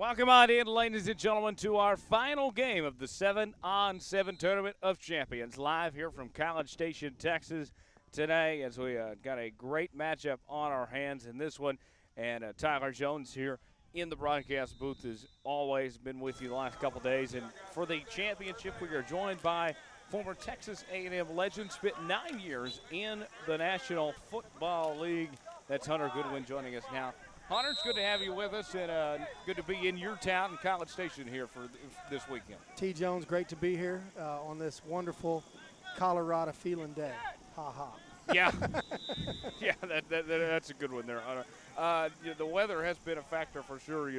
Welcome on in, ladies and gentlemen, to our final game of the 7-on-7 Tournament of Champions. Live here from College Station, Texas today, as we got a great matchup on our hands in this one. And Tyler Jones here in the broadcast booth has always been with you the last couple days. And for the championship, we are joined by former Texas A&M legend, spent 9 years in the National Football League. That's Hunter Goodwin joining us now. Hunter, it's good to have you with us, and good to be in your town and College Station here for this weekend. T. Jones, great to be here on this wonderful Colorado feeling day. Ha ha. Yeah, yeah, that's a good one there, Hunter. The weather has been a factor for sure.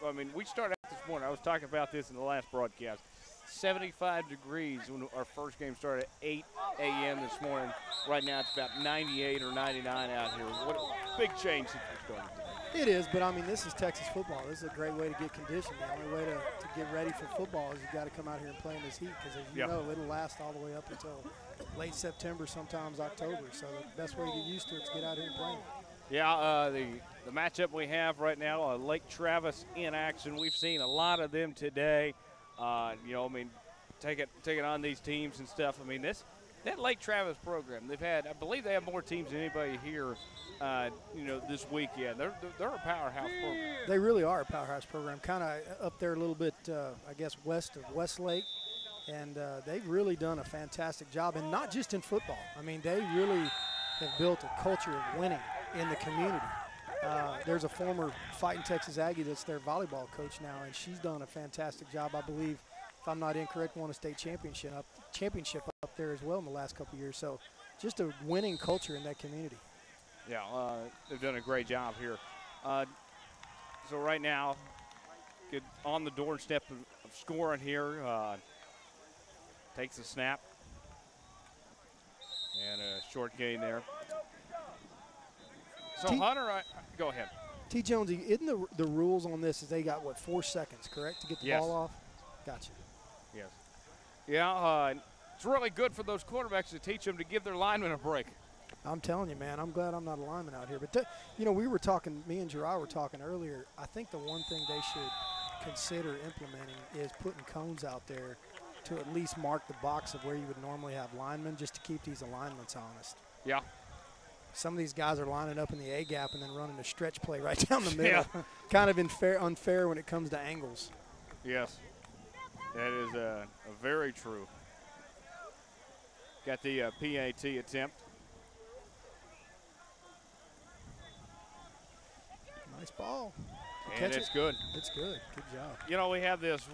I mean, we started out this morning. I was talking about this in the last broadcast. 75 degrees when our first game started at 8 a.m. this morning. Right now it's about 98 or 99 out here. What a big change since we started today. It is, but I mean, this is Texas football. This is a great way to get conditioned. The only way to get ready for football is you've got to come out here and play in this heat, because as you know, it'll last all the way up until late September, sometimes October. So the best way to get used to it is get out here and play. Yeah, the matchup we have right now, Lake Travis in action. We've seen a lot of them today. I mean, taking on these teams and stuff. I mean, that Lake Travis program, I believe they have more teams than anybody here, this weekend. They're a powerhouse program. They really are a powerhouse program, kind of up there a little bit, I guess, west of Westlake. And they've really done a fantastic job, and not just in football. I mean, they really have built a culture of winning in the community. There's a former Fighting Texas Aggie that's their volleyball coach now, and she's done a fantastic job. I believe, if I'm not incorrect, won a state championship up there as well in the last couple of years. So just a winning culture in that community. Yeah, they've done a great job here. So right now, get on the doorstep of scoring here. Takes a snap. And a short gain there. So Hunter, go ahead. T. Jonesy, isn't the rules on this is they got, 4 seconds, correct, to get the ball off? Gotcha. Yes. Yeah, it's really good for those quarterbacks to teach them to give their linemen a break. I'm telling you, man, I'm glad I'm not a lineman out here. But, we were talking, me and Gerard were talking earlier, I think the one thing they should consider implementing is putting cones out there to at least mark the box of where you would normally have linemen, just to keep these alignments honest. Yeah. Some of these guys are lining up in the A-gap and then running a stretch play right down the middle. Yeah. Kind of unfair when it comes to angles. Yes, that is a very true. Got the PAT attempt. Nice ball. And it's good. It's good. Good job. We have this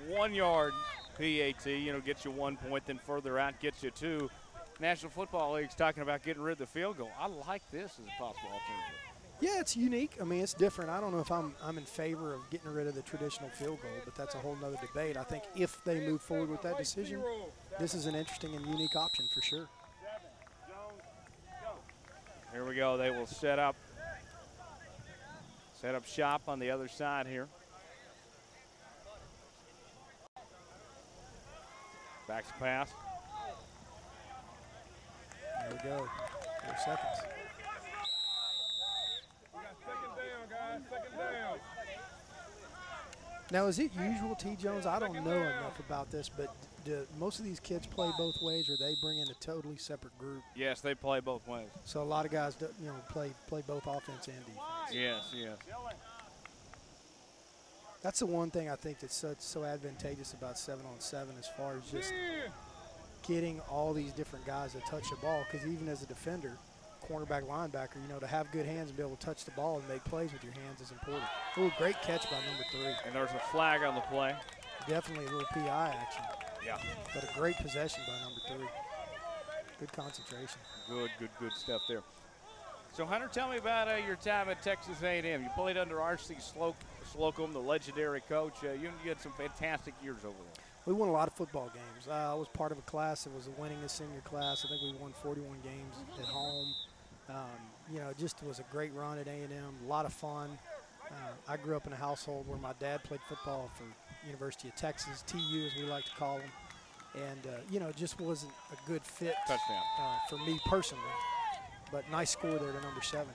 1 yard PAT, gets you 1 point, then further out gets you 2. National Football League's talking about getting rid of the field goal. I like this as a possible alternative. Yeah, it's unique. I mean, it's different. I don't know if I'm in favor of getting rid of the traditional field goal, but that's a whole nother debate. I think if they move forward with that decision, this is an interesting and unique option for sure. Here we go. They will set up shop on the other side here. Back to pass. There we go. 4 seconds. We got second down, guys. Second down. Now, is it usual, T. Jones? I don't know enough about this, but do most of these kids play both ways, or they bring in a totally separate group? Yes, they play both ways. So a lot of guys, play both offense and defense. Yes, yes. That's the one thing I think that's so advantageous about 7-on-7, as far as just getting all these different guys to touch the ball, because even as a defender, cornerback, linebacker, to have good hands and be able to touch the ball and make plays with your hands is important. Ooh, great catch by number 3. And there's a flag on the play. Definitely a little PI action. Yeah. But a great possession by number 3. Good concentration. Good stuff there. So, Hunter, tell me about your time at Texas A&M. You played under R.C. Slocum, the legendary coach. You had some fantastic years over there. We won a lot of football games. I was part of a class that was a winningest senior class. I think we won 41 games at home. Just was a great run at A&M, a lot of fun. I grew up in a household where my dad played football for University of Texas, TU as we like to call them. And, it just wasn't a good fit for me personally. But nice score there to number 7.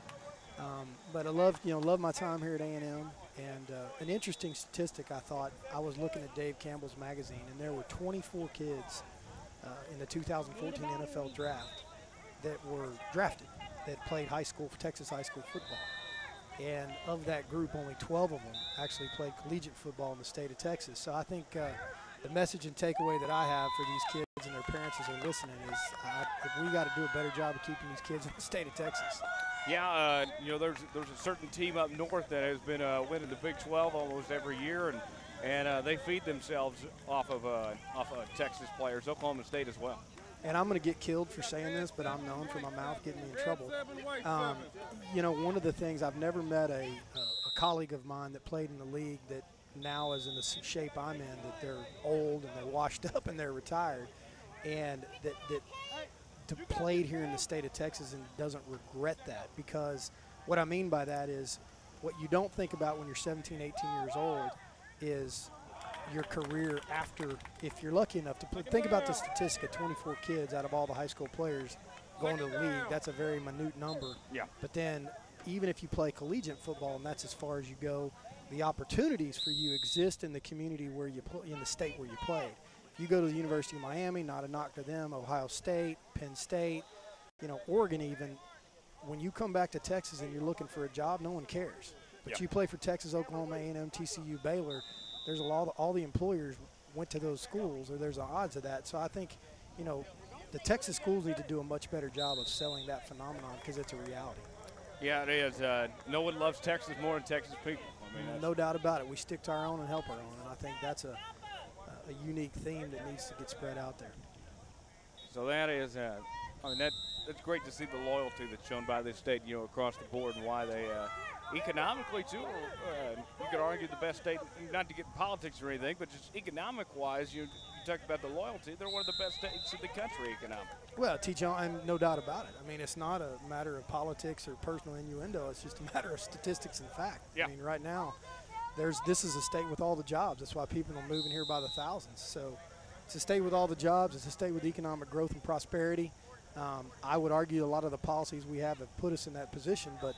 But I love my time here at A&M. And an interesting statistic, I thought, I was looking at Dave Campbell's magazine, and there were 24 kids in the 2014 NFL draft that were drafted that played Texas high school football. And of that group, only 12 of them actually played collegiate football in the state of Texas. So I think the message and takeaway that I have for these kids and their parents as they're listening is if we got to do a better job of keeping these kids in the state of Texas. Yeah, there's a certain team up north that has been winning the Big 12 almost every year, and they feed themselves off of Texas players. Oklahoma State as well. And I'm going to get killed for saying this, but I'm known for my mouth getting me in trouble. One of the things, I've never met a colleague of mine that played in the league that now is in the shape I'm in, that they're old and they're washed up and they're retired, and that played here in the state of Texas and doesn't regret that. Because what I mean by that is what you don't think about when you're 17, 18 years old is your career after, if you're lucky enough to play. Think about the statistic of 24 kids out of all the high school players going to the league. That's a very minute number. Yeah. But then even if you play collegiate football and that's as far as you go, the opportunities for you exist in the community where you play, in the state where you played. If you go to the University of Miami, not a knock to them, Ohio State, Penn State, Oregon even, when you come back to Texas and you're looking for a job, no one cares. But you play for Texas, Oklahoma, A&M, TCU, Baylor, there's all the employers went to those schools, or there's odds of that. So I think, the Texas schools need to do a much better job of selling that phenomenon because it's a reality. Yeah, it is. No one loves Texas more than Texas people. I mean, no doubt about it. We stick to our own and help our own, and I think that's a unique theme that needs to get spread out there. So that is, that's great to see the loyalty that's shown by this state, across the board, and why they economically too. You could argue the best state, not to get in politics or anything, but just economic-wise, you talked about the loyalty. They're one of the best states in the country economically. Well, T-John, no doubt about it. I mean, it's not a matter of politics or personal innuendo. It's just a matter of statistics and fact. Yeah. I mean, right now, this is a state with all the jobs. That's why people are moving here by the thousands. So it's a state with all the jobs. It's a state with economic growth and prosperity. I would argue a lot of the policies we have put us in that position, but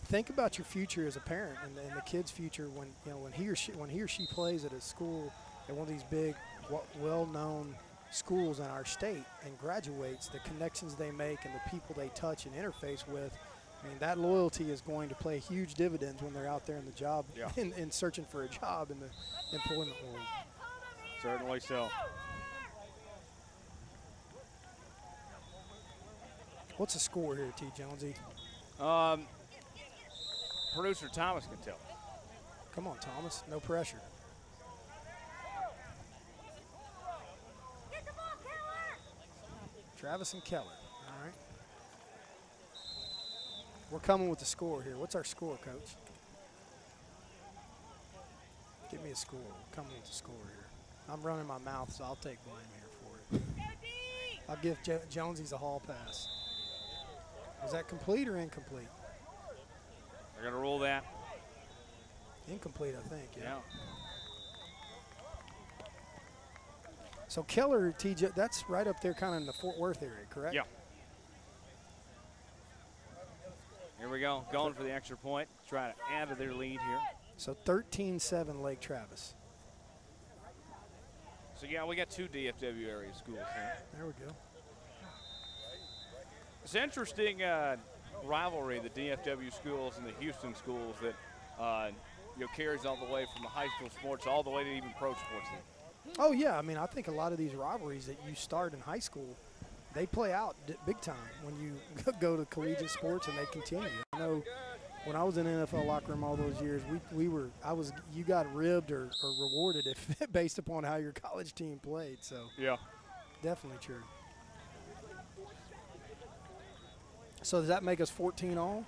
think about your future as a parent and the kid's future when he or she plays at a school at one of these big, well-known schools in our state and graduates. The connections they make and the people they touch and interface with. I mean, that loyalty is going to play huge dividends when they're out there in the job, in searching for a job in the employment world. Certainly so. What's the score here, T. Jonesy? Producer Thomas can tell. Come on, Thomas. No pressure. Travis and Keller. All right. We're coming with the score here. What's our score, Coach? Give me a score. We're coming with the score here. I'm running my mouth, so I'll take blame here for it. I'll give Jonesy's a hall pass. Was that complete or incomplete? They're going to rule that. Incomplete, I think, Yeah. So Keller, TJ, that's right up there kind of in the Fort Worth area, correct? Yeah. Here we go. Going for the extra point. Trying to add to their lead here. So 13-7 Lake Travis. So, yeah, we got two DFW area schools here. There we go. It's interesting rivalry, the DFW schools and the Houston schools that carries all the way from the high school sports all the way to even pro sports. Oh, yeah. I mean, I think a lot of these rivalries that you start in high school, they play out big time when you go to collegiate sports and they continue. I know when I was in the NFL locker room all those years, you got ribbed or rewarded if based upon how your college team played. So yeah, definitely true. So does that make us 14 all?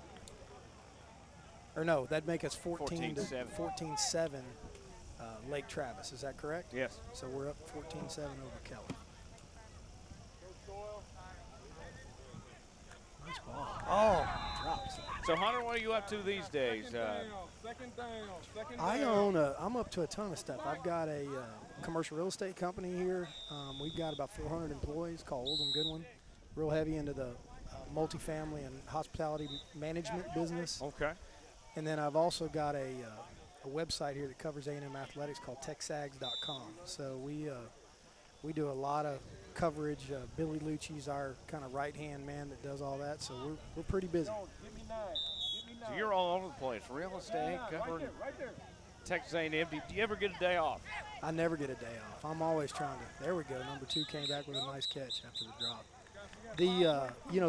Or no, that'd make us 14-7 Lake Travis. Is that correct? Yes. So we're up 14-7 over Keller. Nice ball. Oh, drops. So Hunter, what are you up to these days? Second down. I'm up to a ton of stuff. I've got a commercial real estate company here. We've got about 400 employees called Oldham Goodwin. Real heavy into the multifamily and hospitality management business. Okay. And then I've also got a website here that covers A&M athletics called texags.com. So we do a lot of coverage. Billy Lucci's our kind of right-hand man that does all that, so we're pretty busy. So you're all over the place. Real estate, covering Texas A&M. Do you ever get a day off? I never get a day off. I'm always trying to. There we go. Number 2 came back with a nice catch after the drop.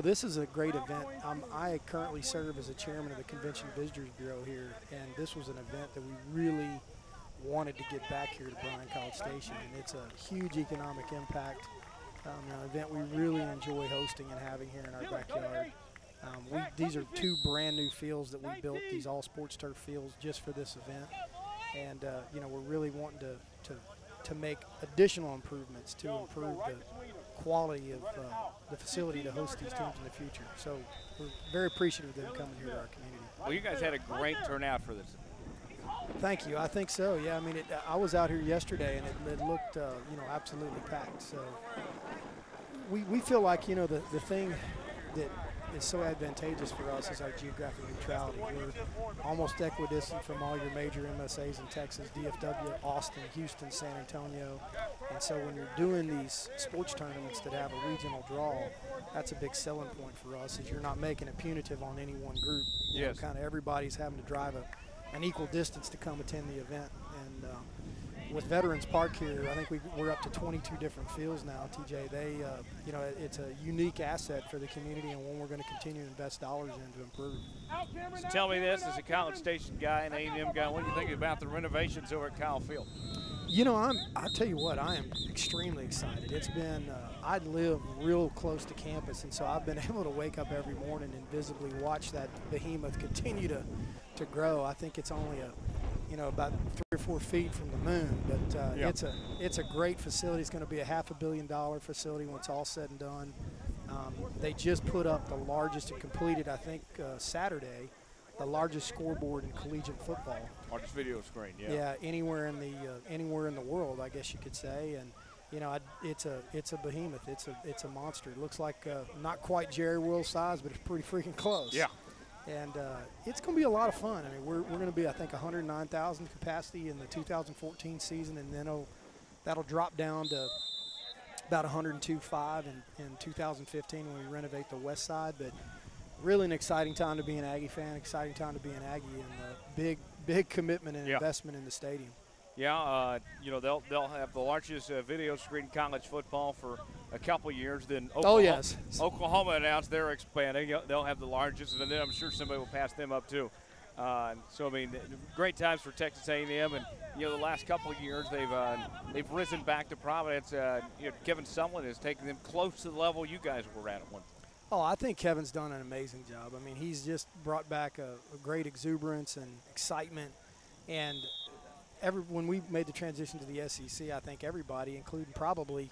This is a great event. I currently serve as a chairman of the Convention Visitors Bureau here, and this was an event that we really wanted to get back here to Bryan College Station, and it's a huge economic impact. An event we really enjoy hosting and having here in our backyard. These are 2 brand new fields that we built, these all sports turf fields, just for this event, and we're really wanting to make additional improvements to improve the quality of the facility to host these teams in the future. So we're very appreciative of them coming here to our community. Well, you guys had a great turnout for this. Thank you. I think so. Yeah. I mean, I was out here yesterday, and it looked, absolutely packed. So we feel like, the thing that is so advantageous for us is our geographic neutrality. We're almost equidistant from all your major MSAs in Texas, DFW, Austin, Houston, San Antonio. And so when you're doing these sports tournaments that have a regional draw, that's a big selling point for us, is you're not making it punitive on any one group. Yes. Kind of everybody's having to drive an equal distance to come attend the event. And with Veterans Park here, I think we're up to 22 different fields now, TJ. It's a unique asset for the community, and one we're going to continue to invest dollars in to improve. So tell me this, as a College Station guy and A&M guy, what do you think about the renovations over at Kyle Field? I tell you what, I am extremely excited. It's been, I live real close to campus, and so I've been able to wake up every morning and visibly watch that behemoth continue to grow. I think it's only about 3 or 4 feet from the moon, but it's a great facility. It's going to be a $500 million facility when it's all said and done. They just put up the largest and completed, I think, Saturday, the largest scoreboard in collegiate football. Largest video screen, yeah. Yeah, anywhere in the world, I guess you could say, and it's a behemoth. It's a monster. It looks like not quite Jerry World size, but it's pretty freaking close. Yeah. And it's going to be a lot of fun. I mean, we're going to be, I think, 109,000 capacity in the 2014 season, and then that'll drop down to about 102.5 in 2015 when we renovate the west side. But really an exciting time to be an Aggie fan, exciting time to be an Aggie, and big commitment and investment in the stadium. Yeah, they'll have the largest video screen college football for a couple years. Then Oklahoma announced they're expanding. They'll have the largest, and then I'm sure somebody will pass them up too. So I mean, great times for Texas A&M, and the last couple of years they've risen back to prominence. Kevin Sumlin has taken them close to the level you guys were at one. Oh, I think Kevin's done an amazing job. I mean, he's just brought back a great exuberance and excitement, and when we made the transition to the SEC, I think everybody, including probably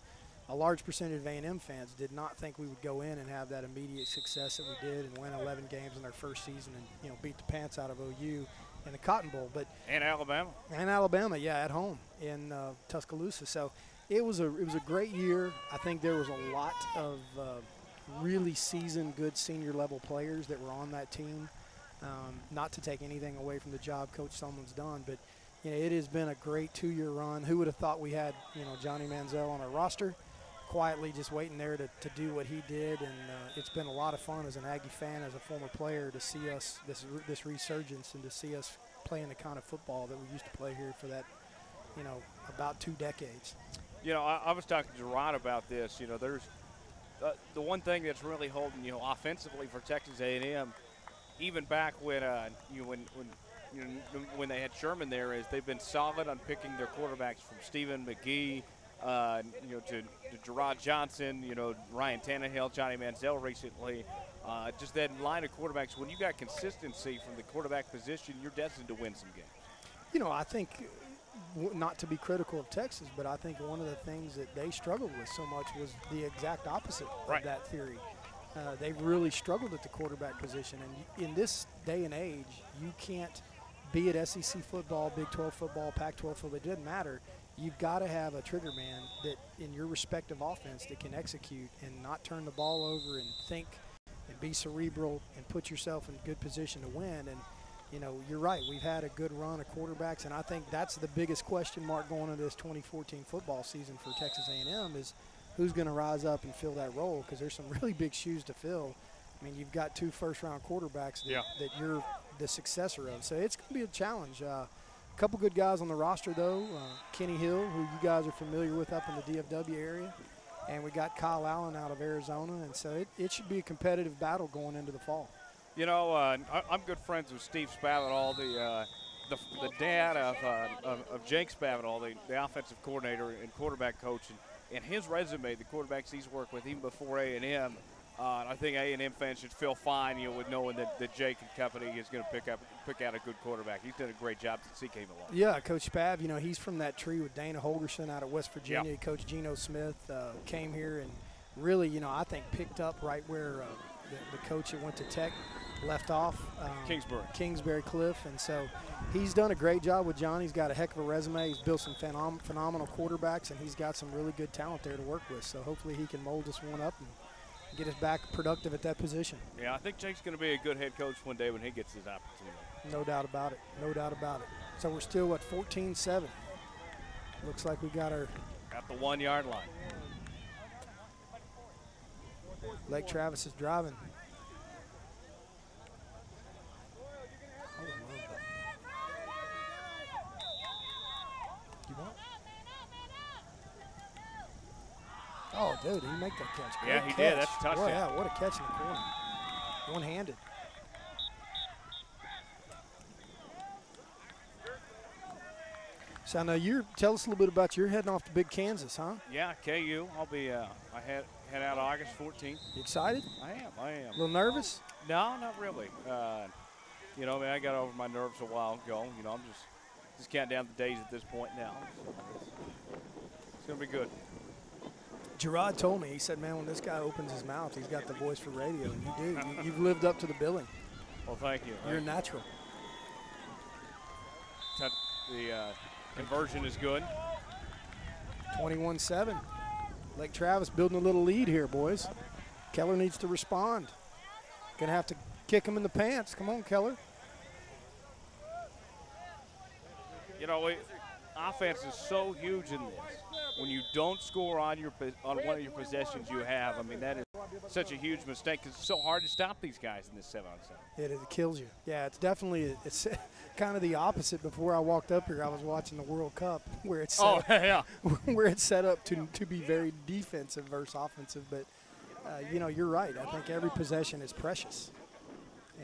a large percentage of A&M fans, did not think we would go in and have that immediate success that we did and win 11 games in our first season and beat the pants out of OU in the Cotton Bowl. And Alabama. And Alabama, yeah, at home in Tuscaloosa. So it was a great year. I think there was a lot of really seasoned, good senior level players that were on that team. Not to take anything away from the job Coach Sumlin's done, but it has been a great 2-year run. Who would have thought we had, Johnny Manziel on our roster, quietly just waiting there to do what he did. And it's been a lot of fun as an Aggie fan, as a former player, to see us, this resurgence, and to see us playing the kind of football that we used to play here for that, about 2 decades. I was talking to Rod about this. There's the one thing that's really holding, offensively for Texas A&M, even back when, when they had Sherman there, is they've been solid on picking their quarterbacks from Stephen McGee, to Gerard Johnson, Ryan Tannehill, Johnny Manziel recently. Just that line of quarterbacks. When you got consistency from the quarterback position, you're destined to win some games. I think, not to be critical of Texas, but I think one of the things that they struggled with so much was the exact opposite of that theory. They've really struggled at the quarterback position, and in this day and age, you can't, be it SEC football, Big 12 football, Pac-12 football, it doesn't matter. You've got to have a trigger man that, in your respective offense, that can execute and not turn the ball over and think and be cerebral and put yourself in good position to win. And you know, you're right. We've had a good run of quarterbacks, and I think that's the biggest question mark going into this 2014 football season for Texas A&M is who's going to rise up and fill that role, because there's some really big shoes to fill. I mean, you've got 2 first-round quarterbacks that you're the successor of. So it's going to be a challenge. A couple good guys on the roster, though. Kenny Hill, who you guys are familiar with up in the DFW area. And we got Kyle Allen out of Arizona. And so it should be a competitive battle going into the fall. You know, I'm good friends with Steve Spavital, the dad of Jake Spavital, the offensive coordinator and quarterback coach. And his resume, the quarterbacks he's worked with even before A&M, I think A&M fans should feel fine, with knowing that Jake and company is going to pick out a good quarterback. He's done a great job since he came along. Yeah, Coach Spav, he's from that tree with Dana Holgerson out of West Virginia. Coach Geno Smith came here and really, I think picked up right where the coach that went to Tech left off. Kingsbury Cliff. And so he's done a great job with John. He's got a heck of a resume. He's built some phenomenal quarterbacks, and he's got some really good talent there to work with. So hopefully he can mold this one up and get us back productive at that position. Yeah, I think Jake's going to be a good head coach one day when he gets his opportunity. No doubt about it. No doubt about it. So we're still at 14-7. Looks like we got the 1 yard line. Lake Travis is driving. You want? Oh, dude, he make that catch. Yeah, he did. That's a touchdown. Boy, yeah, what a catch in the corner. One-handed. So now tell us a little bit about you're heading off to Big Kansas, huh? Yeah, KU. I'll be. I head out August 14th. You excited? I am. A little nervous? No, not really. I got over my nerves a while ago. I'm just counting down the days at this point now. It's gonna be good. Gerard told me, he said, man, when this guy opens his mouth, he's got the voice for radio, and you do. You've lived up to the billing. Well, thank you. You're a natural. The conversion is good. 21-7. Lake Travis building a little lead here, boys. Keller needs to respond. Gonna have to kick him in the pants. Come on, Keller. Offense is so huge in this. When you don't score on one of your possessions you have, I mean, that is such a huge mistake because it's so hard to stop these guys in this 7-on-7. It kills you. Yeah, it's definitely it's kind of the opposite. Before I walked up here, I was watching the World Cup where it's where it's set up to be very defensive versus offensive. But you're right. I think every possession is precious,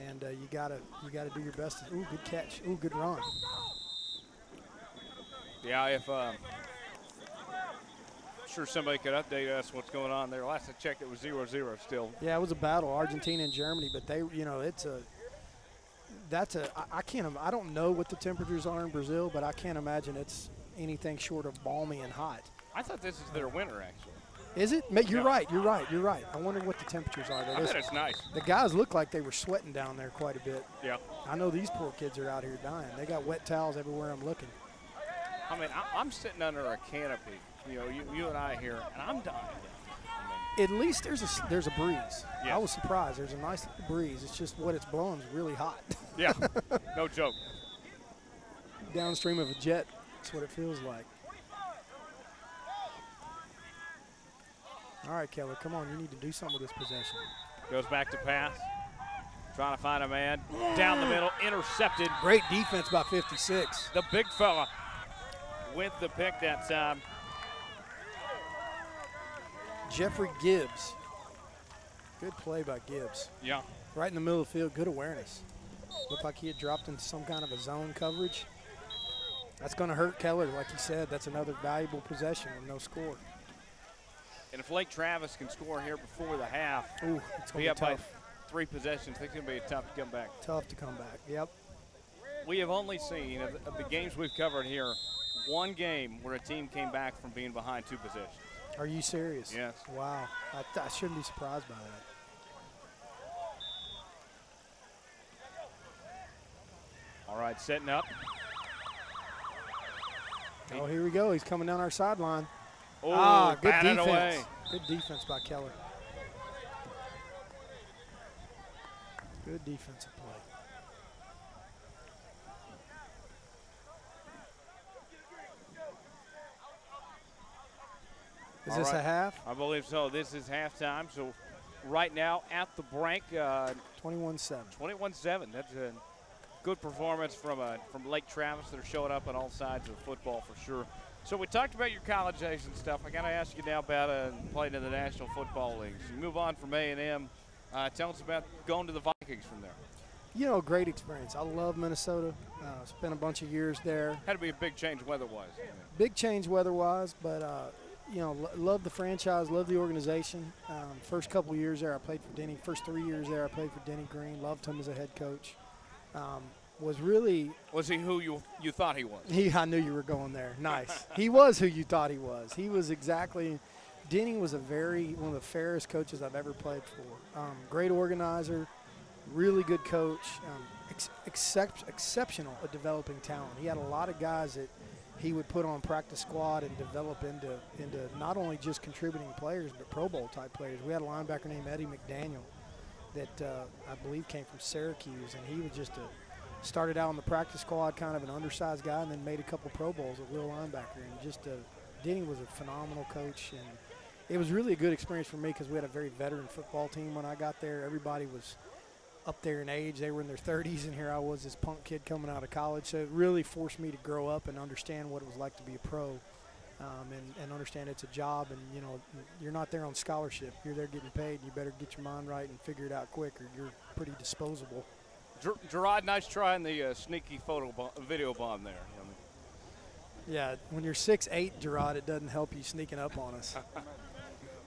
and you gotta do your best. Ooh, good catch. Ooh, good run. Yeah, if sure somebody could update us what's going on there. Last I checked, it was 0-0 still. Yeah, it was a battle, Argentina and Germany, but they, I don't know what the temperatures are in Brazil, but I can't imagine it's anything short of balmy and hot. I thought this is their winter, actually. Is it? You're right. I wonder what the temperatures are there. I bet it's nice. The guys look like they were sweating down there quite a bit. Yeah. I know these poor kids are out here dying. They got wet towels everywhere I'm looking. I mean, I'm sitting under a canopy, you and I here, and I'm dying. At least there's a breeze. Yes. I was surprised. There's a nice breeze. It's just what it's blowing is really hot. Yeah, no joke. Downstream of a jet, that's what it feels like. All right, Keller, come on. You need to do something with this possession. Goes back to pass. Trying to find a man. Down the middle, intercepted. Great defense by 56. The big fella with the pick that time. Jeffrey Gibbs. Good play by Gibbs. Yeah. Right in the middle of the field, good awareness. Looked like he had dropped into some kind of a zone coverage. That's going to hurt Keller, like you said. That's another valuable possession with no score. And if Lake Travis can score here before the half, ooh, it's going to be tough. By 3 possessions, it's going to be tough to come back. Tough to come back, yep. We have only seen, of the games we've covered here, one game where a team came back from being behind 2 possessions. Are you serious? Yes. Wow. I shouldn't be surprised by that. All right, setting up. Oh, here we go. He's coming down our sideline. Oh, good defense. Away. Good defense by Keller. Good defensive play. Is this a half? I believe so. This is halftime. So right now at the break, 21-7. 21-7. That's a good performance from Lake Travis. They're showing up on all sides of football for sure. So we talked about your college days and stuff. I got to ask you now about playing in the National Football League. So you move on from A&M. Tell us about going to the Vikings from there. You know, great experience. I love Minnesota. Spent a bunch of years there. Had to be a big change weather-wise. Big change weather-wise, but, you know, love the franchise, love the organization. First couple of years there, I played for Denny. First 3 years there, I played for Denny Green. Loved him as a head coach. Was he who you thought he was? I knew you were going there. Nice. He was who you thought he was. He was exactly – Denny was one of the fairest coaches I've ever played for. Great organizer, really good coach, exceptional at developing talent. He had a lot of guys that he would put on practice squad and develop into not only just contributing players but Pro Bowl type players. We had a linebacker named Eddie McDaniel that I believe came from Syracuse, and he was just started out on the practice squad, kind of an undersized guy, and then made a couple Pro Bowls at will linebacker. And Denny was a phenomenal coach, and it was really a good experience for me because we had a very veteran football team when I got there. Everybody was up there in age. They were in their 30s, and here I was, this punk kid coming out of college. So it really forced me to grow up and understand what it was like to be a pro, and understand it's a job. And, you know, you're not there on scholarship. You're there getting paid. You better get your mind right and figure it out quick, or you're pretty disposable. Gerard, nice try in the sneaky video bomb there. Yeah, when you're 6'8", Gerard, it doesn't help you sneaking up on us.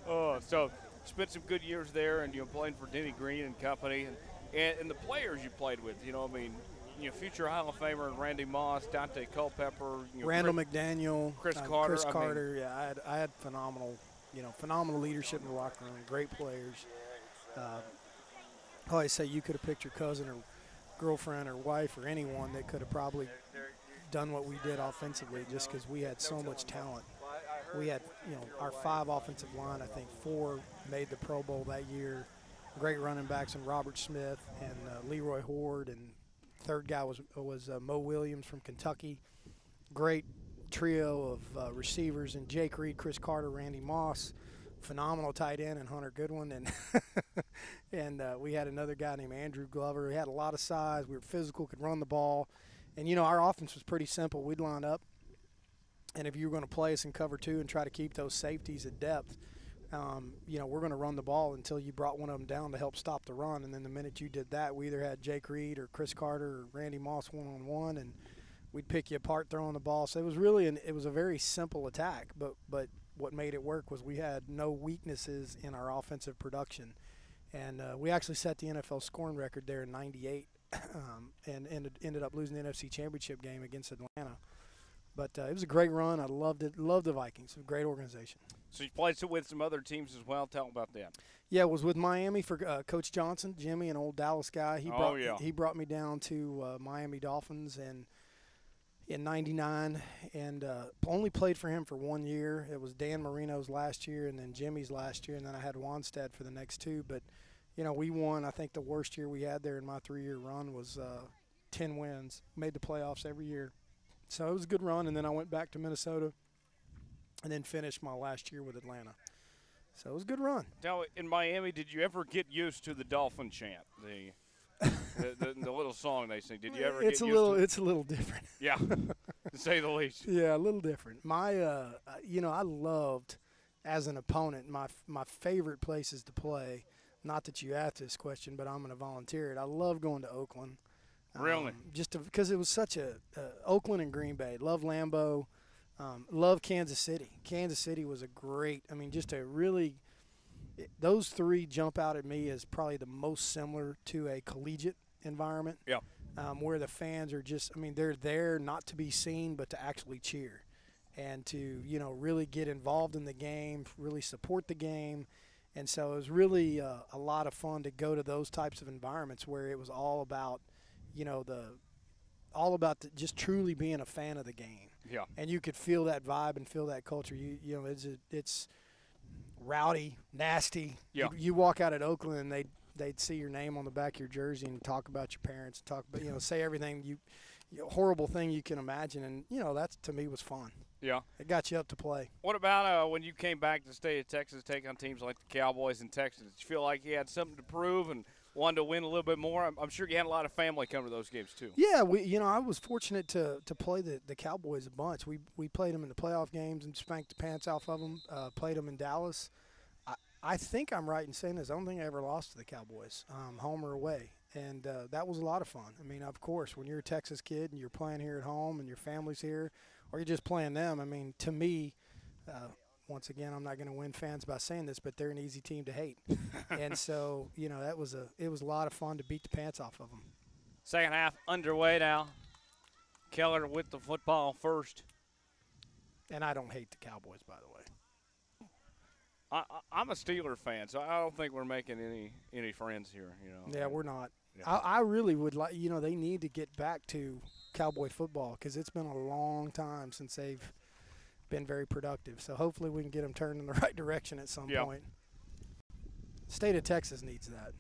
So spent some good years there, and playing for Denny Green and company, and the players you played with. Future Hall of Famer Randy Moss, Dante Culpepper, Randall McDaniel, Chris Carter. Chris Carter. Yeah, I had phenomenal leadership in the locker room. Great players. I always say you could have picked your cousin or girlfriend or wife or anyone that could have probably done what we did offensively, just because we had so much talent. We had, our 5 offensive line, I think 4 made the Pro Bowl that year. Great running backs in Robert Smith and Leroy Horde, and third guy was Mo Williams from Kentucky. Great trio of receivers, and Jake Reed, Chris Carter, Randy Moss. Phenomenal tight end and Hunter Goodwin, and we had another guy named Andrew Glover. He had a lot of size. We were physical, could run the ball, and our offense was pretty simple. We'd line up, and if you were going to play us in cover 2 and try to keep those safeties at depth, we're going to run the ball until you brought one of them down to help stop the run. And then the minute you did that, we either had Jake Reed or Chris Carter or Randy Moss one-on-one, and we'd pick you apart throwing the ball. So it was really it was a very simple attack, but what made it work was we had no weaknesses in our offensive production. And we actually set the NFL scoring record there in '98 and ended up losing the NFC Championship game against Atlanta. But it was a great run. I loved it. Loved the Vikings. A great organization. So you played with some other teams as well. Tell them about that. Yeah, it was with Miami for Coach Johnson, Jimmy, an old Dallas guy. He brought me down to Miami Dolphins in '99, and only played for him for 1 year. It was Dan Marino's last year, and then Jimmy's last year, and then I had Wanstead for the next 2. But we won. I think the worst year we had there in my 3-year run was 10 wins. Made the playoffs every year. So it was a good run, and then I went back to Minnesota and then finished my last year with Atlanta. So it was a good run. Now, in Miami, did you ever get used to the Dolphin chant, the little song they sing? Did you ever get used to it? It's a little different. Yeah, to say the least. Yeah, a little different. I loved, as an opponent, my favorite places to play, not that you asked this question, but I'm going to volunteer it. I love going to Oakland. Really? Just because it was such a Oakland and Green Bay. Love Lambeau. Love Kansas City. Kansas City was a great. just a really. Those 3 jump out at me as probably the most similar to a collegiate environment. Yeah. Where the fans are just. They're there not to be seen, but to actually cheer, and to really get involved in the game, really support the game. And so it was really a lot of fun to go to those types of environments where it was all about. Just truly being a fan of the game. Yeah. And you could feel that vibe and feel that culture. It's rowdy, nasty. Yeah. You walk out at Oakland and they'd see your name on the back of your jersey and talk about your parents and talk about say everything horrible thing you can imagine, and that to me was fun. Yeah. It got you up to play. What about when you came back to the state of Texas, take on teams like the Cowboys and Texans? Did you feel like you had something to prove and wanted to win a little bit more? I'm sure you had a lot of family come to those games too. Yeah, I was fortunate to play the Cowboys a bunch. We played them in the playoff games and spanked the pants off of them. Played them in Dallas. I think I'm right in saying this. I don't think I ever lost to the Cowboys, home or away, and that was a lot of fun. I mean, of course, when you're a Texas kid and you're playing here at home and your family's here, or you're just playing them. I mean, to me, once again, I'm not going to win fans by saying this, but they're an easy team to hate, and so it was a lot of fun to beat the pants off of them. Second half underway now. Keller with the football first. And I don't hate the Cowboys, by the way. I'm a Steeler fan, so I don't think we're making any friends here. Yeah, we're not. Yeah. I really would like. They need to get back to Cowboy football because it's been a long time since they've been very productive. So hopefully we can get them turned in the right direction at some point. State of Texas needs that.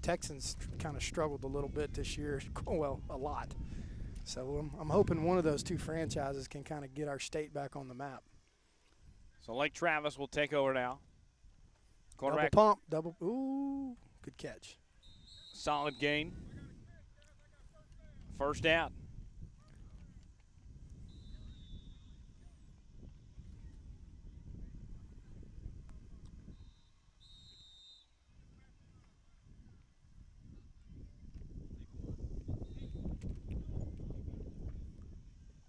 Texans kind of struggled a little bit this year. Well, a lot. So I'm hoping one of those two franchises can kind of get our state back on the map. So Lake Travis will take over now. Quarterback. Double pump. Ooh, good catch. Solid gain. First down.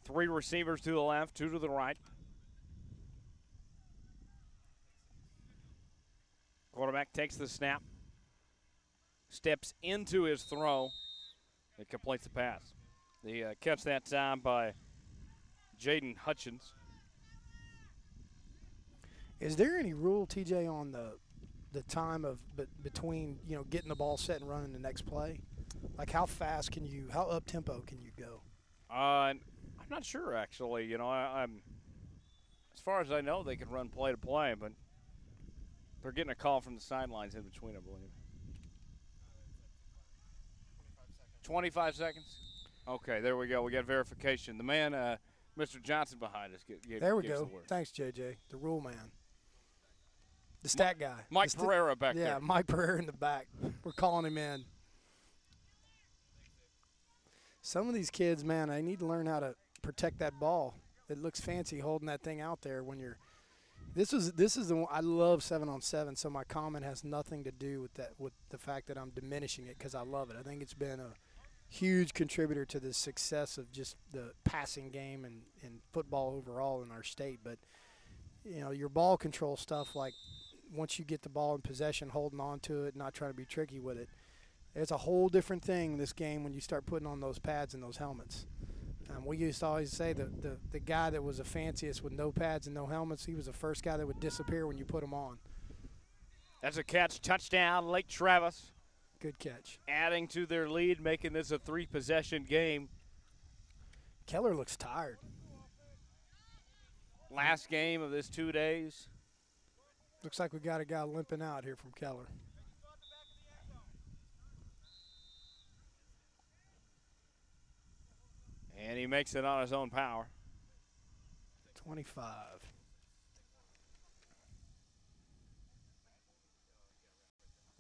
Three receivers to the left, two to the right. Quarterback takes the snap, steps into his throw, and completes the pass. The catch that time by Jaden Hutchins. Is there any rule, TJ, on the time of between getting the ball set and running the next play? Like how fast how up tempo can you go? I'm not sure actually. I'm as far as I know, they can run play to play, but they're getting a call from the sidelines in between, I believe. 25 seconds? Okay, there we go. We got verification. The man, Mr. Johnson behind us. There we go. Thanks, JJ, the rule man. The stat guy. Mike Pereira back there. Yeah, Mike Pereira in the back. We're calling him in. Some of these kids, man, they need to learn how to protect that ball. It looks fancy holding that thing out there when you're – This is the one. I love 7-on-7, so my comment has nothing to do with that, with the fact that I'm diminishing it because I love it. I think it's been a huge contributor to the success of just the passing game and football overall in our state. But, your ball control stuff, like once you get the ball in possession, holding on to it, not trying to be tricky with it, it's a whole different thing this game when you start putting on those pads and those helmets. We used to always say the guy that was the fanciest with no pads and no helmets, he was the first guy that would disappear when you put him on. That's a catch, touchdown, Lake Travis. Good catch. Adding to their lead, making this a 3-possession game. Keller looks tired. Last game of this 2 days. Looks like we got a guy limping out here from Keller. And he makes it on his own power. 25.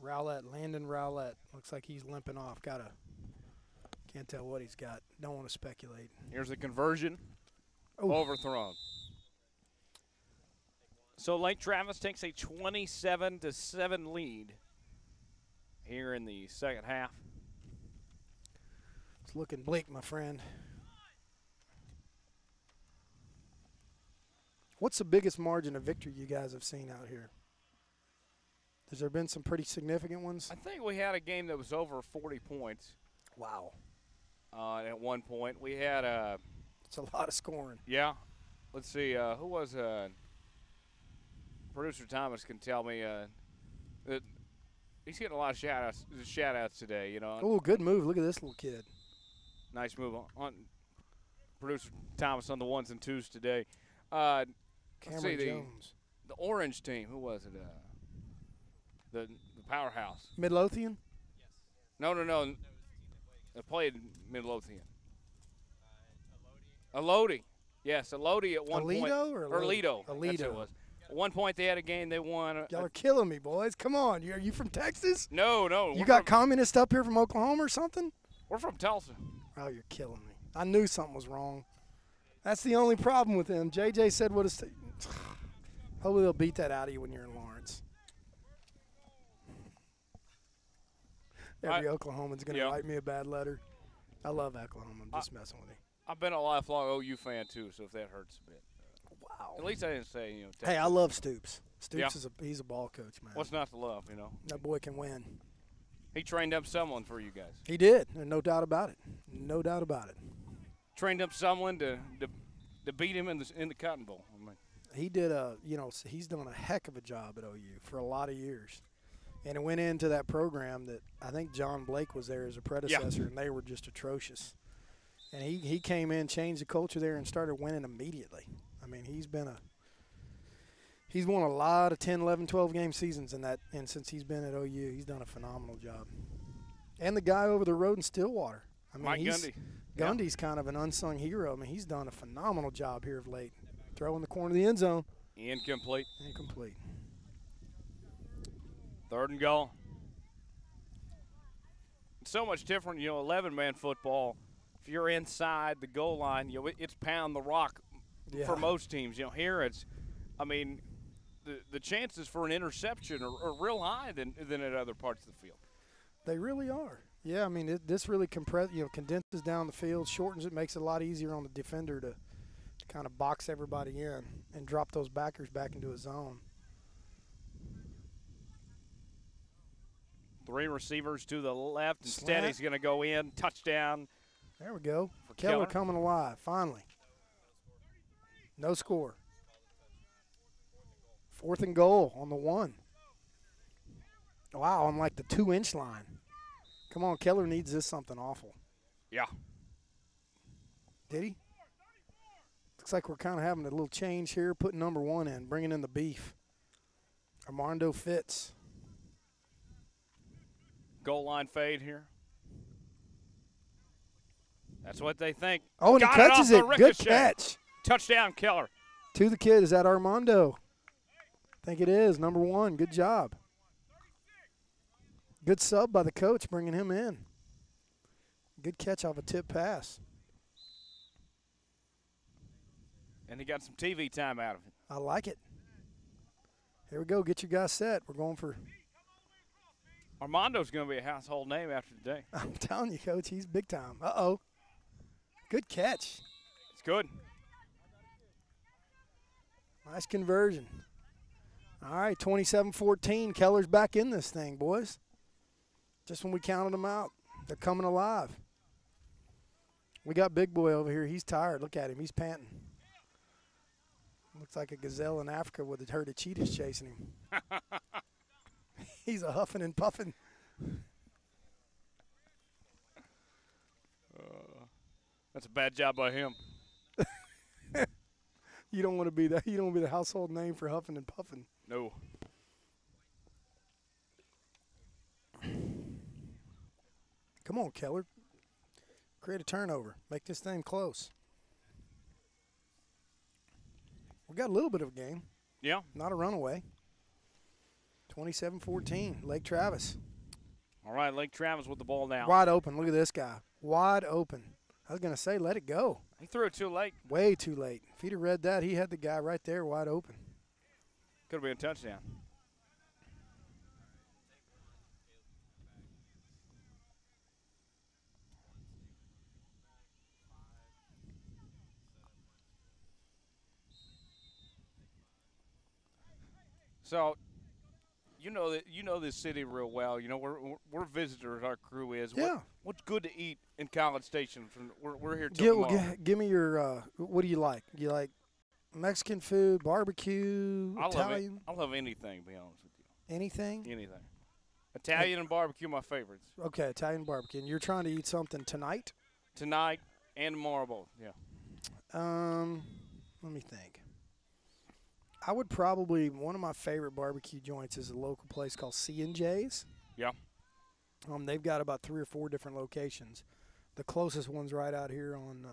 Landon Rowlett. Looks like he's limping off. Can't tell what he's got. Don't want to speculate. Here's a conversion. Oof. Overthrown. So Lake Travis takes a 27-7 lead here in the second half. It's looking bleak, my friend. What's the biggest margin of victory you guys have seen out here? Has there been some pretty significant ones? I think we had a game that was over 40 points. Wow. At one point. We had it's a lot of scoring. Yeah. Let's see. Who was Producer Thomas can tell me that he's getting a lot of shout-outs today, Oh, good move. Look at this little kid. Nice move on Producer Thomas on the ones and twos today. Cameron Jones. The orange team. Who was it? The powerhouse. Midlothian? No. They played Midlothian. Elodie. Yes, Lodi at one point. Or Lido. Lido. That's who it was. At one point they had a game they won. Y'all are killing me, boys. Come on. Are you from Texas? No. You got communists up here from Oklahoma or something? We're from Tulsa. Oh, you're killing me. I knew something was wrong. That's the only problem with him. JJ said what is. Hopefully they'll beat that out of you when you're in Lawrence. Every Oklahoman's going to write me a bad letter. I love Oklahoma. I'm just messing with you. I've been a lifelong OU fan too, so if that hurts a bit. Wow. At least I didn't say, Hey, I love Stoops. Stoops he's a ball coach, man. What's not to love, That boy can win. He trained up someone for you guys. He did, and no doubt about it. No doubt about it. Trained up someone to beat him in the Cotton Bowl. He did he's done a heck of a job at OU for a lot of years. And it went into that program that I think John Blake was there as a predecessor, and they were just atrocious. And he came in, changed the culture there, and started winning immediately. I mean, he's won a lot of 10, 11, 12-game seasons and since he's been at OU, he's done a phenomenal job. And the guy over the road in Stillwater. I mean, Mike Gundy. Gundy's kind of an unsung hero. I mean, he's done a phenomenal job here of late. Throw in the corner of the end zone. Incomplete. 3rd and goal. It's so much different, 11-man football. If you're inside the goal line, it's pound the rock for most teams. Here it's, the chances for an interception are real high than at other parts of the field. They really are. Yeah, I mean, this really condenses down the field, shortens it, makes it a lot easier on the defender to kind of box everybody in and drop those backers back into a zone. 3 receivers to the left. Instead, he's going to go in. Touchdown. There we go. Keller coming alive, finally. No score. 4th and goal on the 1. Wow, on like the 2-inch line. Come on, Keller needs this something awful. Yeah. Did he? Looks like we're kind of having a little change here, putting number 1 in, bringing in the beef. Armando Fitz. Goal line fade here. That's what they think. Oh, and he catches it. Good catch. Touchdown, Keller. To the kid. Is that Armando? I think it is. Number 1. Good job. Good sub by the coach bringing him in. Good catch off a tip pass. And he got some TV time out of it. I like it. Here we go. Get your guys set. We're going for. Armando's going to be a household name after today. I'm telling you, Coach, he's big time. Uh-oh. Good catch. It's good. Nice conversion. All right, 27-14. Keller's back in this thing, boys. Just when we counted them out, they're coming alive. We got Big Boy over here. He's tired. Look at him. He's panting. Looks like a gazelle in Africa with a herd of cheetahs chasing him. He's a huffing and puffing. That's a bad job by him. You don't want to be that. You don't want to be the household name for huffing and puffing. No. Come on, Keller. Create a turnover. Make this thing close. We got a little bit of a game. Yeah. Not a runaway. 27-14. Lake Travis. All right, Lake Travis with the ball now. Wide open. Look at this guy. Wide open. I was going to say, let it go. He threw it too late. Way too late. If he'd have read that, he had the guy right there wide open. Could have been a touchdown. So, you know this city real well. We're visitors. Our crew is. Yeah. What's good to eat in College Station? We're here till tomorrow. Give me your. What do you like? You like Mexican food, barbecue, Italian? I love anything. To be honest with you. Anything? Anything. Italian and barbecue, my favorites. Okay, Italian barbecue. And you're trying to eat something tonight? Tonight and tomorrow both. Yeah. Let me think. I would probably, one of my favorite barbecue joints is a local place called C&J's. Yeah. They've got about 3 or 4 different locations. The closest one's right out here on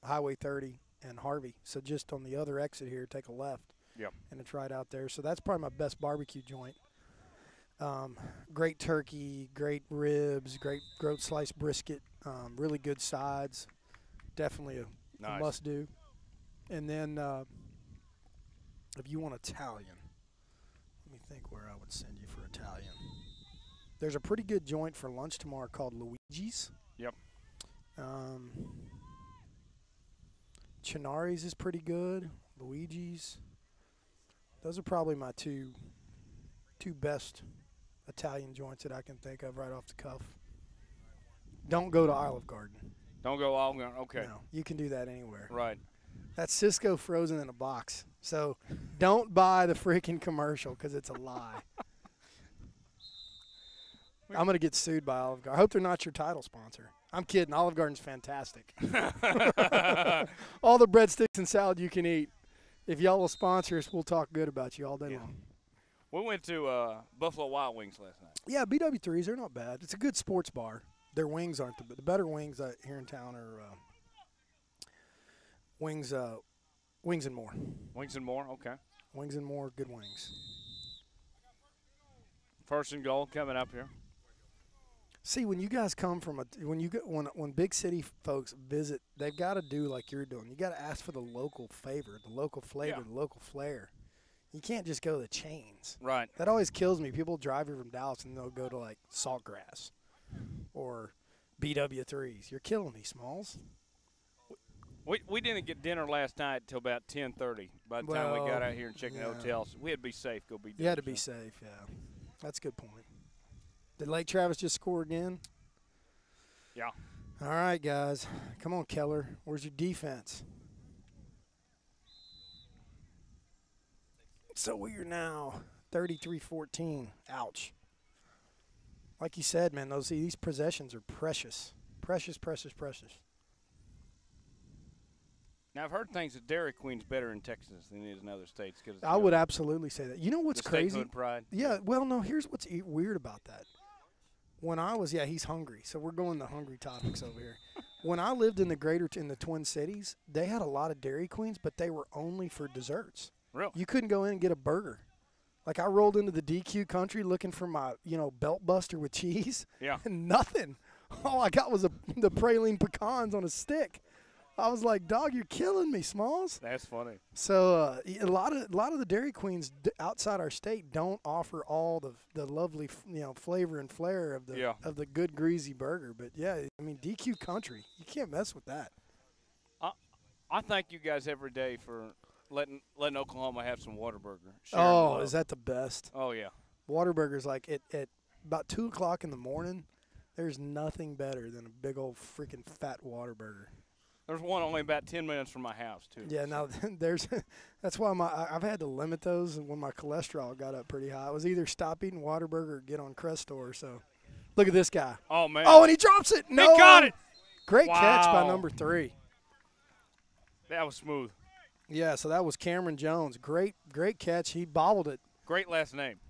Highway 30, and Harvey. So just on the other exit here, take a left. Yep. And it's right out there. So that's probably my best barbecue joint. Great turkey, great ribs, great sliced brisket, really good sides. Definitely a must-do. And then if you want Italian, let me think where I would send you for Italian. There's a pretty good joint for lunch tomorrow called Luigi's. Yep. Chinari's is pretty good. Luigi's. Those are probably my two best Italian joints that I can think of right off the cuff. Don't go to Olive Garden. Don't go Olive Garden. Okay. No, you can do that anywhere. Right. That's Cisco frozen in a box. So don't buy the freaking commercial because it's a lie. I'm going to get sued by Olive Garden. I hope they're not your title sponsor. I'm kidding. Olive Garden's fantastic. All the breadsticks and salad you can eat. If y'all will sponsor us, we'll talk good about you all day long. We went to Buffalo Wild Wings last night. Yeah, BW3s, they're not bad. It's a good sports bar. Their wings aren't the better wings here in town are Wings and More. Wings and More, okay. Wings and More, good wings. First and goal coming up here. See, when you guys come from when big city folks visit, they've got to do like you're doing. You got to ask for the local favor, the local flavor, the local flair. You can't just go to the chains. Right. That always kills me. People drive here from Dallas and they'll go to like Saltgrass or BW3s. You're killing me, Smalls. We didn't get dinner last night until about 10:30. By the time we got out here and checked the hotels, we had to be safe. Go be. You had to be safe. Yeah, that's a good point. Did Lake Travis just score again? Yeah. All right, guys. Come on, Keller. Where's your defense? So we are now 33-14. Ouch. Like you said, man, these possessions are precious. Precious, precious, precious. Now, I've heard things that Dairy Queen's better in Texas than it is in other states. Cause I would absolutely say that. You know what's crazy? Statehood pride. Yeah, well, no, here's what's weird about that. When I was, he's hungry. So we're going to hungry topics over here. When I lived in the Twin Cities, they had a lot of Dairy Queens, but they were only for desserts. Really? You couldn't go in and get a burger. Like I rolled into the DQ country looking for my, belt buster with cheese. Yeah. And nothing. All I got was the praline pecans on a stick. I was like, dog, you're killing me, Smalls. That's funny. So a lot of the Dairy Queens outside our state don't offer all the lovely flavor and flair of the good greasy burger. But yeah, I mean DQ country, you can't mess with that. I thank you guys every day for letting Oklahoma have some Whataburger. Oh, is that the best? Oh yeah. Whataburger's like at about 2:00 in the morning. There's nothing better than a big old freaking fat Whataburger. There's one only about 10 minutes from my house, too. Yeah, now that's why I've had to limit those when my cholesterol got up pretty high. I was either stop eating Whataburger or get on Crestor. So, look at this guy. Oh, man. Oh, and he drops it. No. He got it. Great catch by number 3. That was smooth. Yeah, so that was Cameron Jones. Great catch. He bobbled it. Great last name.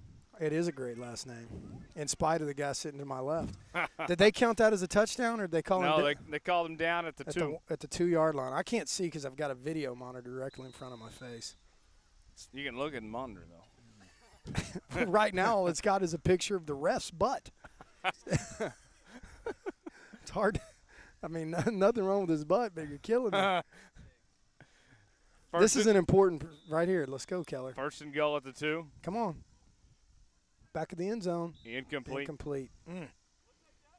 It is a great last name, in spite of the guy sitting to my left. Did they count that as a touchdown, or did they call him? No, they called him down at the 2. At the 2-yard line. I can't see because I've got a video monitor directly in front of my face. You can look at the monitor, though. Right now, all it's got is a picture of the ref's butt. It's hard. I mean, nothing wrong with his butt, but you're killing me. This is an important right here. Let's go, Keller. First and goal at the 2. Come on. Back of the end zone. Incomplete.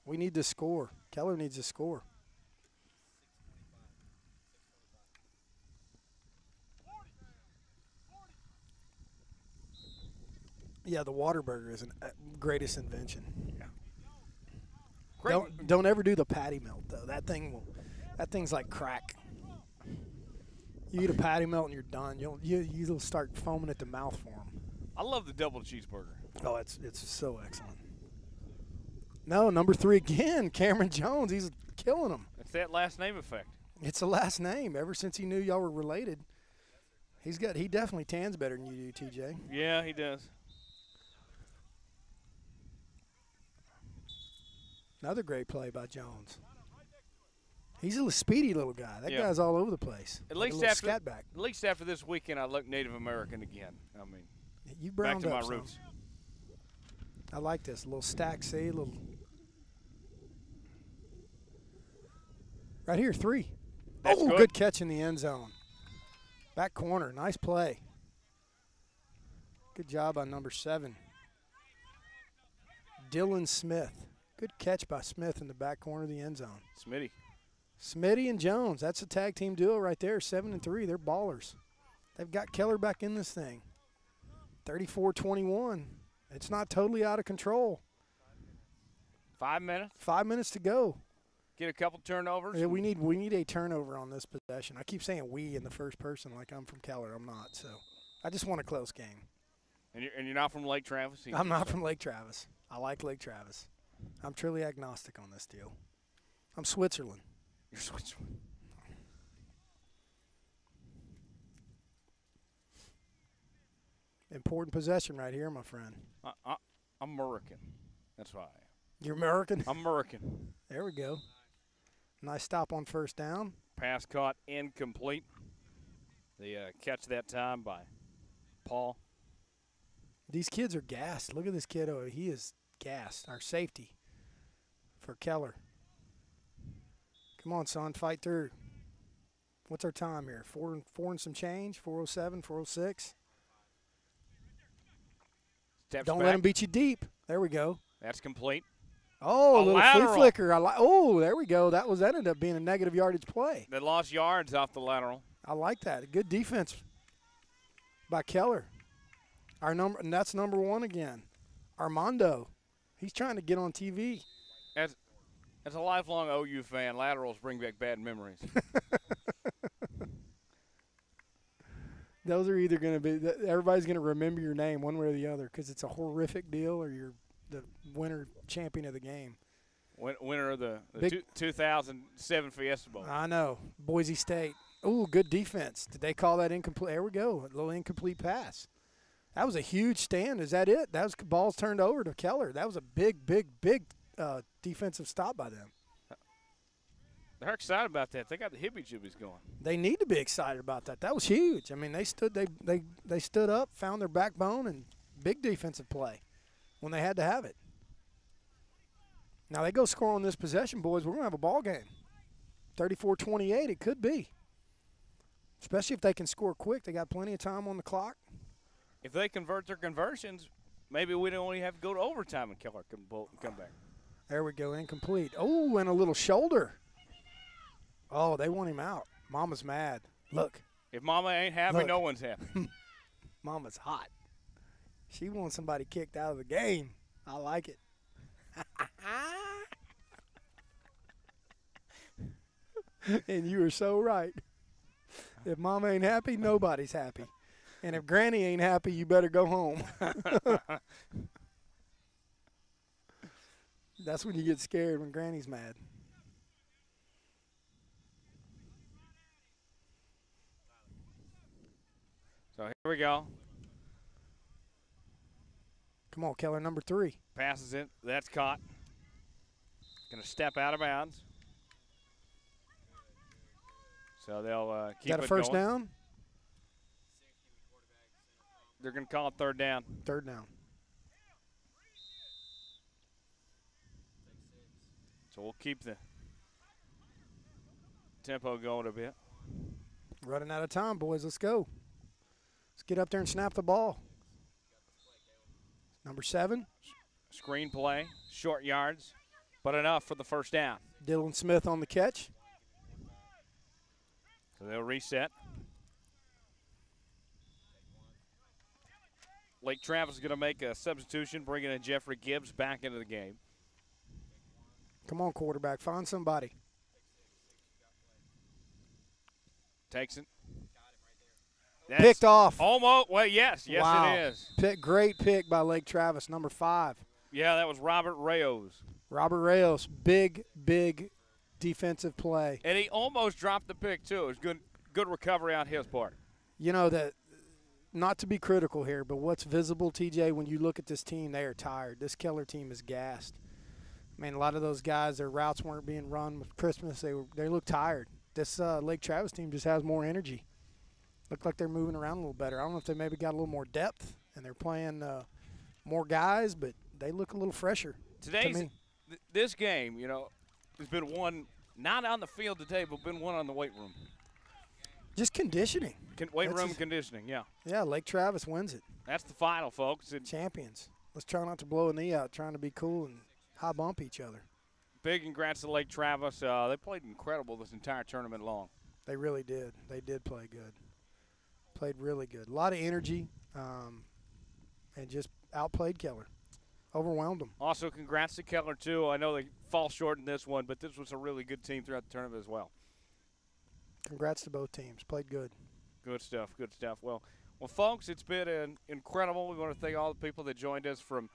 We need to score. Keller needs to score. Yeah, the Whataburger is a greatest invention. Yeah. Great. Don't ever do the patty melt though. That thing's like crack. You eat a patty melt and you're done. You'll start foaming at the mouth for them. I love the double cheeseburger. Oh, it's so excellent. No, number 3 again, Cameron Jones. He's killing them. It's that last name effect. It's a last name. Ever since he knew y'all were related, he definitely tans better than you do, TJ. Yeah, he does. Another great play by Jones. He's a speedy little guy. That guy's all over the place. At like least a scat back. At least after this weekend, I look Native American again. I mean, you back to my some. roots. I like this. A little stack, see? A little. Right here, 3. That's good catch in the end zone. Back corner. Nice play. Good job on number 7. Dylan Smith. Good catch by Smith in the back corner of the end zone. Smitty and Jones. That's a tag team duo right there, 7 and 3. They're ballers. They've got Keller back in this thing. 34-21. It's not totally out of control. 5 minutes. 5 minutes to go. Get a couple turnovers. Yeah, we need a turnover on this possession. I keep saying we in the first person like I'm from Keller. I'm not. So I just want a close game. And you're not from Lake Travis? I'm not from Lake Travis. I like Lake Travis. I'm truly agnostic on this deal. I'm Switzerland. You're Switzerland. Important possession right here, my friend. I'm American. That's why I am. You're American? I'm American. There we go. Nice stop on first down. Pass caught incomplete. The catch that time by Paul. These kids are gassed. Look at this kid. Oh, he is gassed. Our safety for Keller. Come on, son. Fight through. What's our time here? 4 and some change? 4:07, 4:06. Don't let him beat you deep. There we go. That's complete. Oh, a little lateral. flea flicker. Oh, there we go. That ended up being a negative yardage play. They lost yards off the lateral. I like that. Good defense by Keller. And that's number 1 again. Armando. He's trying to get on TV. As a lifelong OU fan, laterals bring back bad memories. Those are either going to be – everybody's going to remember your name one way or the other because it's a horrific deal or you're the winner champion of the game. Winner of the 2007 Fiesta Bowl. I know. Boise State. Ooh, good defense. Did they call that incomplete? There we go. A little incomplete pass. That was a huge stand. Is that it? That was balls turned over to Keller. That was a big defensive stop by them. They're excited about that. They got the hippie-jibbies going. They need to be excited about that. That was huge. I mean, they stood up, found their backbone, and big defensive play when they had to have it. Now they go score on this possession, boys. We're going to have a ball game. 34-28, it could be. Especially if they can score quick. They got plenty of time on the clock. If they convert their conversions, maybe we don't only have to go to overtime and Keller can come back. There we go, incomplete. Oh, and a little shoulder. Oh, they want him out. Mama's mad. Look. If Mama ain't happy, no one's happy. Mama's hot. She wants somebody kicked out of the game. I like it. And you are so right. If Mama ain't happy, nobody's happy. And if Granny ain't happy, you better go home. That's when you get scared, when Granny's mad. So here we go. Come on, Keller, number 3. Passes it. That's caught. Going to step out of bounds. So they'll keep it going. Is that a first down? They're going to call it third down. Third down. So we'll keep the tempo going a bit. Running out of time, boys. Let's go. Let's get up there and snap the ball. Number 7. Screen play, short yards, but enough for the first down. Dylan Smith on the catch. So they'll reset. Lake Travis is going to make a substitution, bringing in Jeffrey Gibbs back into the game. Come on, quarterback. Find somebody. Takes it. Picked off. Almost. Well, yes. Yes, wow. It is. Great pick by Lake Travis, number 5. Yeah, that was Robert Rayos. Robert Rayos. Big defensive play. And he almost dropped the pick, too. It was good recovery on his part. You know, that, not to be critical here, but what's visible, TJ, when you look at this team, they are tired. This Keller team is gassed. I mean, a lot of those guys, their routes weren't being run with Christmas. They look tired. This Lake Travis team just has more energy. Look like they're moving around a little better. I don't know if they maybe got a little more depth and they're playing more guys, but they look a little fresher to me. This game, you know, has been won not on the field today, but been won on the weight room. Just conditioning. Weight room conditioning, yeah. Yeah, Lake Travis wins it. That's the final, folks. Champions. Let's try not to blow a knee out, trying to be cool and high bump each other. Big congrats to Lake Travis. They played incredible this entire tournament long. They really did. They did play good. Played really good. A lot of energy and just outplayed Keller. Overwhelmed them. Also, congrats to Keller, too. I know they fall short in this one, but this was a really good team throughout the tournament as well. Congrats to both teams. Played good. Good stuff. Good stuff. Well, folks, it's been incredible. We want to thank all the people that joined us from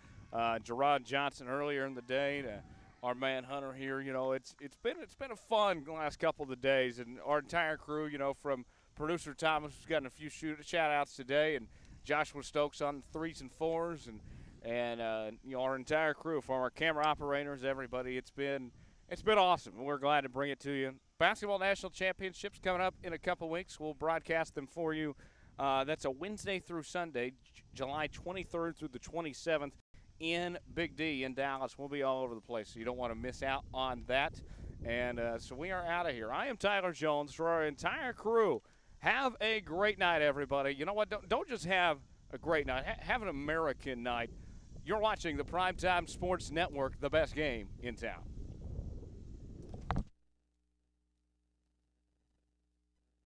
Gerard Johnson earlier in the day to our man Hunter here. You know, it's been a fun last couple of the days, and our entire crew, you know, from producer Thomas, who's gotten a few shout-outs today, and Joshua Stokes on the 3s and 4s, and you know, our entire crew, from our camera operators, everybody. It's been awesome, and we're glad to bring it to you. Basketball National Championships coming up in a couple weeks. We'll broadcast them for you. That's a Wednesday through Sunday, July 23rd through the 27th in Big D in Dallas. We'll be all over the place, so you don't want to miss out on that. And so we are out of here. I am Tyler Jones. For our entire crew, have a great night, everybody. You know what? Don't just have a great night. Have an American night. You're watching the PrimeTime Sports Network, the best game in town.